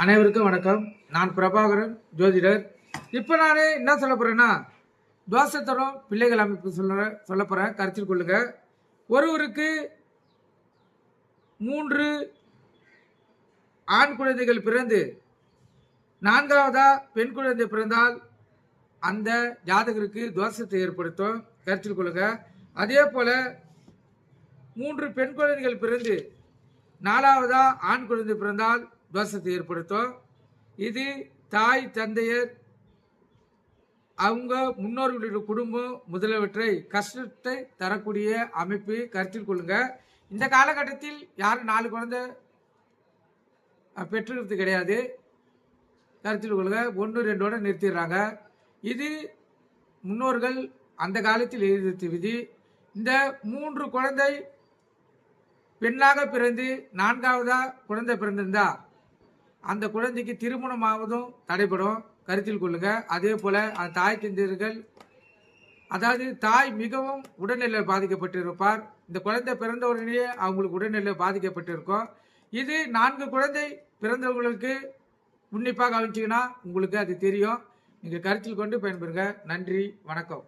அனைவருக்கும் வணக்கம். நான் பிரபாகரன், ஜோதிடர். இப்போ நான் என்ன சொல்ல போகிறேன்னா, தோசை தரும் பிள்ளைகள் அமைப்பு சொல்ல போகிறேன். கருத்தில் கொள்ளுங்க. ஒருவருக்கு 3 ஆண் குழந்தைகள் பிறந்து 4வதா பெண் குழந்தை பிறந்தால் அந்த ஜாதகருக்கு தோஷத்தை ஏற்படுத்தும். கருத்தில் கொள்ளுங்க. அதே போல 3 பெண் குழந்தைகள் பிறந்து 4வதா ஆண் குழந்தை பிறந்தால் தோஷத்தை ஏற்படுத்தும். இது தாய் தந்தையர் அவங்க முன்னோர்களுடைய குடும்பம் முதலவற்றை கஷ்டத்தை தரக்கூடிய அமைப்பு. கருத்தில் கொள்ளுங்க. இந்த காலகட்டத்தில் யாரும் 4 குழந்தை பெற்றுக்கிறது கிடையாது. கருத்தில் கொள்ளுங்க. 1 2 நிறுத்திடுறாங்க. இது முன்னோர்கள் அந்த காலத்தில் எழுதிய விதி. இந்த 3 குழந்தை பெண்ணாக பிறந்து 4வதா குழந்தை பிறந்திருந்தா அந்த குழந்தைக்கு திருமணம் ஆவதும் தடைபடும். கருத்தில் கொள்ளுங்க. அதே போல அந்த தாய் தந்தையர்கள், அதாவது தாய் மிகவும் உடல்நிலை பாதிக்கப்பட்டிருப்பார். இந்த குழந்தை பிறந்த உடனேயே அவங்களுக்கு உடல்நிலை பாதிக்கப்பட்டிருக்கும். இது 4 குழந்தை பிறந்தவங்களுக்கு உன்னிப்பாக கவனிச்சிங்கன்னா உங்களுக்கு அது தெரியும். நீங்கள் கருத்தில் கொண்டு பயன்பெறுங்க. நன்றி, வணக்கம்.